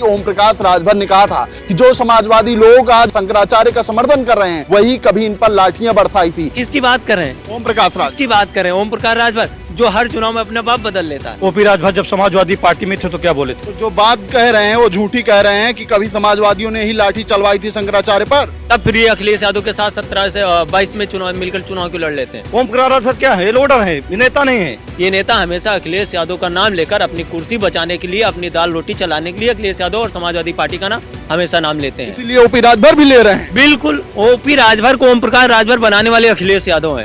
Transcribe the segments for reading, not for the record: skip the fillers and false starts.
ओम प्रकाश राजभर ने कहा था कि जो समाजवादी लोग आज शंकराचार्य का समर्थन कर रहे हैं वही कभी इन पर लाठियां बरसाई थी। किसकी बात कर रहे हैं? ओम प्रकाश राजभर किसकी बात कर रहे हैं? ओम प्रकाश राजभर जो हर चुनाव में अपना बाप बदल लेता है। ओपी राजभर जब समाजवादी पार्टी में थे तो क्या बोले थे? तो जो बात कह रहे हैं वो झूठी कह रहे हैं कि कभी समाजवादियों ने ही लाठी चलवाई थी शंकराचार्य पर। तब फिर ये अखिलेश यादव के साथ 17 से 22 में चुनाव मिलकर चुनाव क्यों लड़ लेते हैं? ओम प्रकाश राजभर क्या है? लोडर है, ये नेता नहीं है। ये नेता हमेशा अखिलेश यादव का नाम लेकर अपनी कुर्सी बचाने के लिए, अपनी दाल रोटी चलाने के लिए अखिलेश यादव और समाजवादी पार्टी का नाम हमेशा नाम लेते हैं। इसलिए ओपी राजभर भी ले रहे हैं। बिल्कुल, ओपी राजभर को ओम प्रकाश राजभर बनाने वाले अखिलेश यादव है।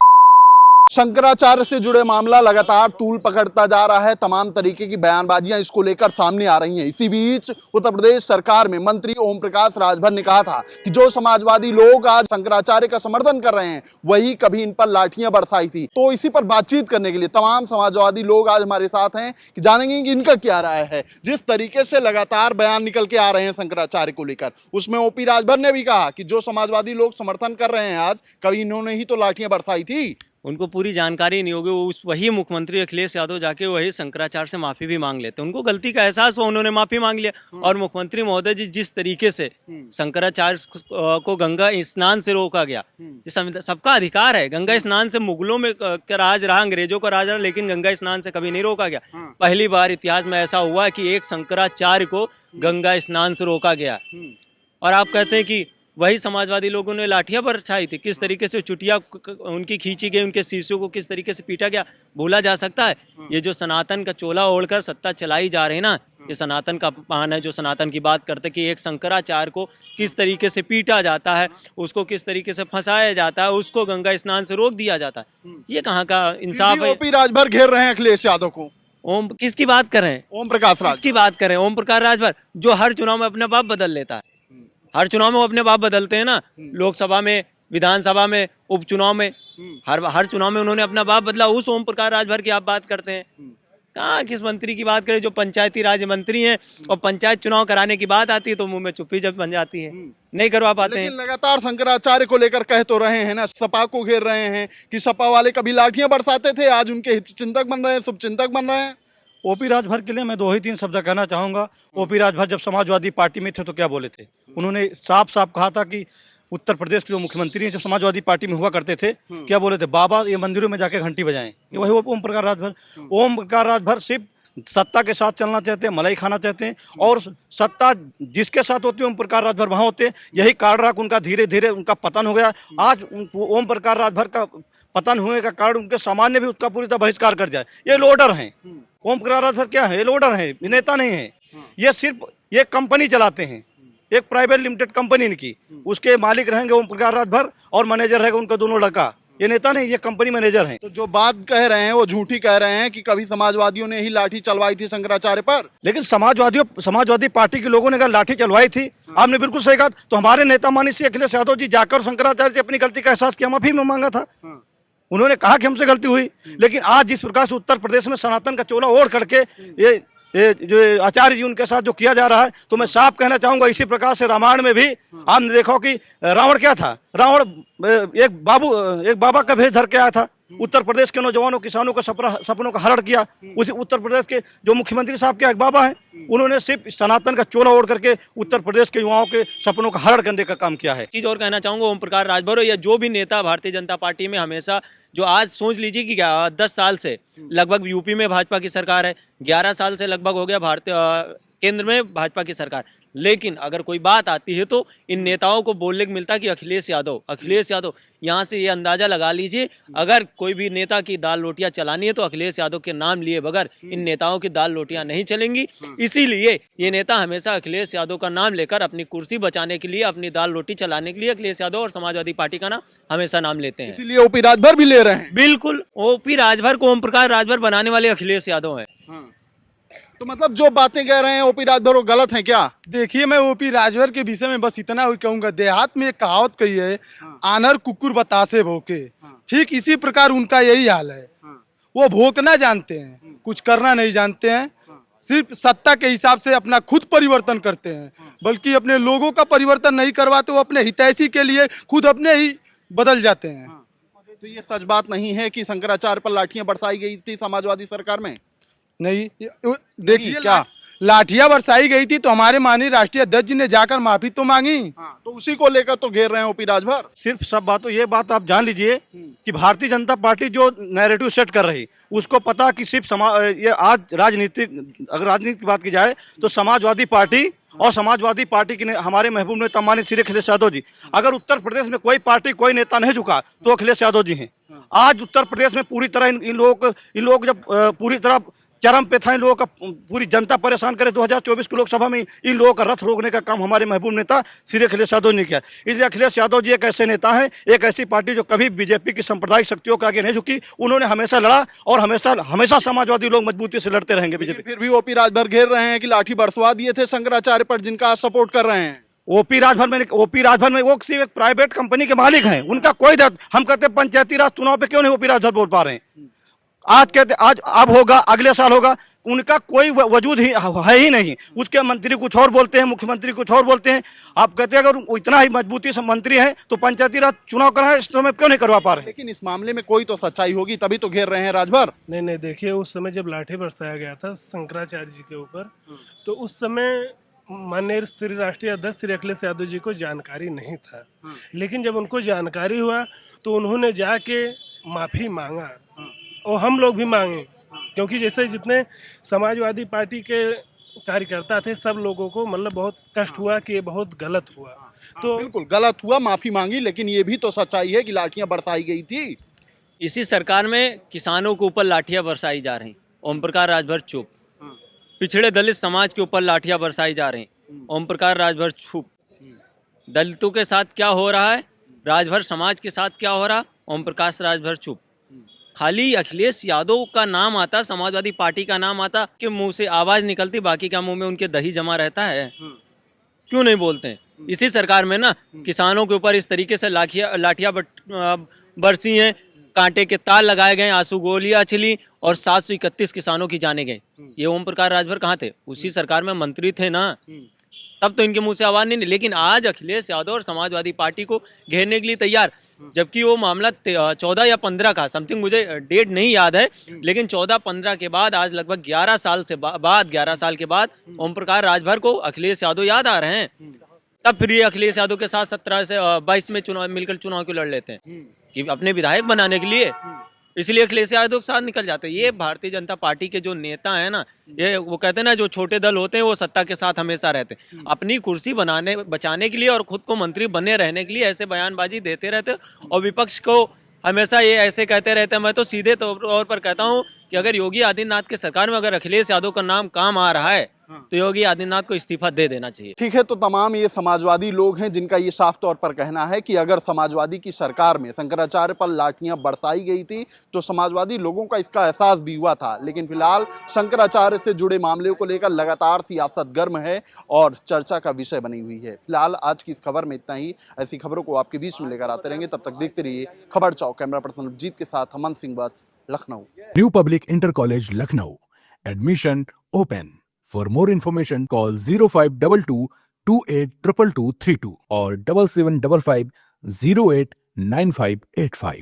शंकराचार्य से जुड़े मामला लगातार तूल पकड़ता जा रहा है। तमाम तरीके की बयानबाजियां इसको लेकर सामने आ रही हैं। इसी बीच उत्तर प्रदेश सरकार में मंत्री ओम प्रकाश राजभर ने कहा था कि जो समाजवादी लोग आज शंकराचार्य का समर्थन कर रहे हैं वही कभी इन पर लाठियां बरसाई थी। तो इसी पर बातचीत करने के लिए तमाम समाजवादी लोग आज हमारे साथ हैं कि जानेंगे कि इनका क्या राय है। जिस तरीके से लगातार बयान निकल के आ रहे हैं शंकराचार्य को लेकर, उसमें ओपी राजभर ने भी कहा कि जो समाजवादी लोग समर्थन कर रहे हैं आज कभी इन्होंने ही तो लाठियां बरसाई थी। उनको पूरी जानकारी नहीं होगी। वो वही मुख्यमंत्री अखिलेश यादव जाके वही शंकराचार्य से माफी भी मांग लेते हैं। उनको गलती का एहसास हुआ, उन्होंने माफी मांग लिया। और मुख्यमंत्री महोदय जी जिस तरीके से शंकराचार्य को गंगा स्नान से रोका गया, सबका अधिकार है। गंगा स्नान से मुगलों में का राज रहा, अंग्रेजों का राज रहा, लेकिन गंगा स्नान से कभी नहीं रोका गया। पहली बार इतिहास में ऐसा हुआ कि एक शंकराचार्य को गंगा स्नान से रोका गया। और आप कहते हैं कि वही समाजवादी लोगों ने लाठियां बरसाई थी। किस तरीके से चुटिया उनकी खींची गई, उनके शिष्यों को किस तरीके से पीटा गया, भूला जा सकता है? ये जो सनातन का चोला ओढ़कर सत्ता चलाई जा रही है ना, ये सनातन का अपमान है। जो सनातन की बात करते कि एक शंकराचार्य को किस तरीके से पीटा जाता है, उसको किस तरीके से फंसाया जाता है, उसको गंगा स्नान से रोक दिया जाता है, ये कहाँ का इंसाफ है? ओपी राजभर घेर रहे हैं अखिलेश यादव को। ओम किसकी बात कर रहे हैं? ओम प्रकाश राजभर किसकी बात कर रहे हैं? ओम प्रकाश राजभर जो हर चुनाव में अपना बाप बदल लेता है। हर चुनाव में वो अपने बाप बदलते हैं ना, लोकसभा में, विधानसभा में, उपचुनाव में, हर चुनाव में उन्होंने अपना बाप बदला। उस ओम प्रकाश राजभर की आप बात करते हैं? कहाँ किस मंत्री की बात करें जो पंचायती राज मंत्री हैं और पंचायत चुनाव कराने की बात आती है तो मुंह में चुप्पी जब बन जाती है, नहीं करवा पाते हैं। लगातार शंकराचार्य को लेकर कह तो रहे हैं ना, सपा को घेर रहे हैं कि सपा वाले कभी लाठियां बरसाते थे, आज उनके हित चिंतक बन रहे हैं, शुभ चिंतक बन रहे हैं। ओपी राजभर के लिए मैं 2 ही 3 शब्द कहना चाहूंगा। ओपी राजभर जब समाजवादी पार्टी में थे तो क्या बोले थे? उन्होंने साफ साफ कहा था कि उत्तर प्रदेश के जो मुख्यमंत्री हैं जब समाजवादी पार्टी में हुआ करते थे, क्या बोले थे? बाबा ये मंदिरों में जाके घंटी बजाएं। ये वही ओम प्रकाश राजभर। ओम प्रकाश राजभर सिर्फ सत्ता के साथ चलना चाहते हैं, मलाई खाना चाहते हैं, और सत्ता जिसके साथ होती है ओम प्रकाश राजभर वहाँ होते हैं। यही कारण उनका धीरे धीरे उनका पतन हो गया। आज ओम प्रकाश राजभर का पतन होने का कारण उनके सामान्य भी उसका पूरी तरह बहिष्कार कर जाए। ये लोडर हैं। ओम प्रकाश राजभर क्या है? लोडर है, नेता नहीं है। ये सिर्फ ये कंपनी चलाते हैं, एक प्राइवेट लिमिटेड कंपनी इनकी, उसके मालिक रहेंगे ओम प्रकाश राजभर और मैनेजर रहेगा उनका दोनों लड़का। ये नेता नहीं, ये कंपनी मैनेजर हैं। तो जो बात कह रहे हैं वो झूठी कह रहे हैं कि कभी समाजवादियों ने ही लाठी चलवाई थी शंकराचार्य पर। लेकिन समाजवादी पार्टी के लोगों ने अगर लाठी चलवाई थी, आपने बिल्कुल सही कहा, तो हमारे नेता माननीय श्री अखिलेश यादव जी जाकर शंकराचार्य से अपनी गलती का एहसास किया, माफी में मांगा था। उन्होंने कहा कि हमसे गलती हुई। लेकिन आज जिस प्रकार से उत्तर प्रदेश में सनातन का चोला ओढ़ करके ये जो आचार्य जी उनके साथ जो किया जा रहा है, तो मैं साफ कहना चाहूंगा इसी प्रकार से रामायण में भी आपने देखा कि रावण क्या था? रावण एक बाबा का भेष धर के आया था, उत्तर प्रदेश के नौजवानों किसानों के सपनों का हरण किया। उस उत्तर प्रदेश के जो मुख्यमंत्री साहब के एक बाबा हैं, उन्होंने सिर्फ सनातन का चोला ओढ़ करके उत्तर प्रदेश के युवाओं के सपनों का हरण करने का काम किया है। चीज और कहना चाहूंगा, ओम प्रकाश राजभर या जो भी नेता भारतीय जनता पार्टी में हमेशा जो आज सोच लीजिए कि 10 साल से लगभग यूपी में भाजपा की सरकार है, 11 साल से लगभग हो गया भारतीय केंद्र में भाजपा की सरकार, लेकिन अगर कोई बात आती है तो इन नेताओं को बोलने को मिलता कि अखिलेश यादव यहाँ से ये अंदाजा लगा लीजिए, अगर कोई भी नेता की दाल रोटियां चलानी है तो अखिलेश यादव के नाम लिए बगैर इन नेताओं की दाल रोटियां नहीं चलेंगी। इसीलिए ये नेता हमेशा अखिलेश यादव का नाम लेकर अपनी कुर्सी बचाने के लिए, अपनी दाल रोटी चलाने के लिए अखिलेश यादव और समाजवादी पार्टी का नाम हमेशा नाम लेते हैं। इसीलिए ओपी राजभर भी ले रहे हैं। बिल्कुल, ओपी राजभर को ओम प्रकाश राजभर बनाने वाले अखिलेश यादव है। तो मतलब जो बातें कह रहे हैं ओपी राजभर वो गलत है क्या? देखिए, मैं ओपी राजभर के विषय में बस इतना ही कहूंगा, देहात में एक कहावत कही है, आनर कुकुर बतासे भोके। ठीक इसी प्रकार उनका यही हाल है। वो भोंकना जानते हैं, कुछ करना नहीं जानते हैं। सिर्फ सत्ता के हिसाब से अपना खुद परिवर्तन करते हैं, बल्कि अपने लोगों का परिवर्तन नहीं करवाते। वो अपने हितैषी के लिए खुद अपने ही बदल जाते हैं। तो ये सच बात नहीं है कि शंकराचार्य पर लाठियां बरसाई गई थी समाजवादी सरकार में? नहीं, देखिए क्या लाठियां बरसाई गई थी तो हमारे माननीय राष्ट्रीय अध्यक्ष जी ने जाकर माफी तो मांगी। हाँ, तो उसी को लेकर तो घेर रहे हैं ओपी राजभर। सिर्फ सब बातों ये बात आप जान लीजिए कि भारतीय जनता पार्टी जो नैरेटिव सेट कर रही, उसको पता कि सिर्फ ये आज अगर राजनीति की बात की जाए तो समाजवादी पार्टी और समाजवादी पार्टी के हमारे महबूब नेता माननीय श्री अखिलेश यादव जी, अगर उत्तर प्रदेश में कोई पार्टी कोई नेता नहीं झुका तो अखिलेश यादव जी हैं। आज उत्तर प्रदेश में पूरी तरह इन लोग जब पूरी तरह चरम पे था, इन लोगों का पूरी जनता परेशान करे 2024 की लोकसभा में इन लोगों का रथ रोकने का काम हमारे महबूब नेता श्री अखिलेश यादव ने किया। इसलिए अखिलेश यादव जी एक ऐसे नेता हैं, एक ऐसी पार्टी जो कभी बीजेपी की सांप्रदायिक शक्तियों के आगे नहीं झुकी। उन्होंने हमेशा लड़ा और हमेशा समाजवादी लोग मजबूती से लड़ते रहेंगे बीजेपी। फिर भी ओपी राजभर घेर रहे हैं कि लाठी बरसवा दिए थे शंकराचार्य पर, जिनका आप सपोर्ट कर रहे हैं। ओपी राजभर में वो सिर्फ एक प्राइवेट कंपनी के मालिक हैं, उनका कोई दर्द। हम कहते हैं पंचायती राज चुनाव पे क्यों नहीं ओपी राजभर बोल पा रहे हैं? आज कहते आज अब होगा, अगले साल होगा, उनका कोई वजूद ही है ही नहीं। उसके मंत्री कुछ और बोलते हैं, मुख्यमंत्री कुछ और बोलते हैं। आप कहते हैं अगर इतना ही मजबूती से मंत्री हैं तो पंचायती राज चुनाव कराएं, इस समय क्यों नहीं करवा पा रहे? लेकिन इस मामले में कोई तो सच्चाई होगी, तभी तो घेर रहे हैं राजभर। नहीं, देखिए उस समय जब लाठी बरसाया गया था शंकराचार्य जी के ऊपर, तो उस समय माननीय श्री राष्ट्रीय अध्यक्ष श्री अखिलेश यादव जी को जानकारी नहीं था। लेकिन जब उनको जानकारी हुआ तो उन्होंने जाके माफी मांगा और हम लोग भी मांगे, क्योंकि जैसे जितने समाजवादी पार्टी के कार्यकर्ता थे सब लोगों को मतलब बहुत कष्ट हुआ कि ये बहुत गलत हुआ। तो बिल्कुल गलत हुआ, माफी मांगी, लेकिन ये भी तो सच्चाई है कि लाठियां बरसाई गई थी। इसी सरकार में किसानों के ऊपर लाठियां बरसाई जा रही, ओम प्रकाश राजभर चुप। पिछड़े दलित समाज के ऊपर लाठियां बरसाई जा रही, ओम प्रकाश राजभर चुप। दलितों के साथ क्या हो रहा है, राजभर समाज के साथ क्या हो रहा, ओम प्रकाश राजभर चुप। खाली अखिलेश यादव का नाम आता, समाजवादी पार्टी का नाम आता कि मुंह से आवाज निकलती, बाकी का मुंह में उनके दही जमा रहता है। क्यों नहीं बोलते हैं? इसी सरकार में ना किसानों के ऊपर इस तरीके से लाठियां बरसी हैं, कांटे के तार लगाए गए, आंसू गोलियां चली और 731 किसानों की जाने गए। ये ओम प्रकाश राजभर कहाँ थे? उसी सरकार में मंत्री थे ना, तब तो इनके मुंह से आवाज नहीं। लेकिन आज अखिलेश यादव और समाजवादी पार्टी को घेरने के लिए तैयार, जबकि वो मामला 14 या 15 का समथिंग, मुझे डेट नहीं याद है, लेकिन 14-15 के बाद आज लगभग 11 साल के बाद ओम प्रकाश राजभर को अखिलेश यादव याद आ रहे हैं। तब फिर ये अखिलेश यादव के साथ 17 से 22 में मिलकर चुनाव क्यों लड़ लेते हैं? कि अपने विधायक बनाने के लिए, इसलिए अखिलेश यादव के साथ निकल जाते हैं। ये भारतीय जनता पार्टी के जो नेता है ना, ये वो कहते हैं ना, जो छोटे दल होते हैं वो सत्ता के साथ हमेशा रहते हैं। अपनी कुर्सी बचाने के लिए और खुद को मंत्री बने रहने के लिए ऐसे बयानबाजी देते रहते हैं और विपक्ष को हमेशा ये ऐसे कहते रहते हैं। मैं तो सीधे तौर पर कहता हूँ कि अगर योगी आदित्यनाथ के सरकार में अगर अखिलेश यादव का नाम काम आ रहा है तो योगी आदित्यनाथ को इस्तीफा दे देना चाहिए। ठीक है, तो तमाम ये समाजवादी लोग हैं जिनका ये साफ तौर पर कहना है कि अगर समाजवादी की सरकार में शंकराचार्य पर लाठियां बरसाई गई थी तो समाजवादी लोगों का इसका एहसास भी हुआ था। लेकिन फिलहाल शंकराचार्य से जुड़े मामले को लेकर लगातार सियासत गर्म है और चर्चा का विषय बनी हुई है। फिलहाल आज की इस खबर में इतना ही। ऐसी खबरों को आपके बीच में लेकर आते रहेंगे, तब तक देखते रहिए खबर चौक। कैमरा पर्सन अभिजीत के साथ Aman Singh Vats, Lucknow. New public inter college Lucknow, admission open. For more information, call 0522 282232 or 7755 089585.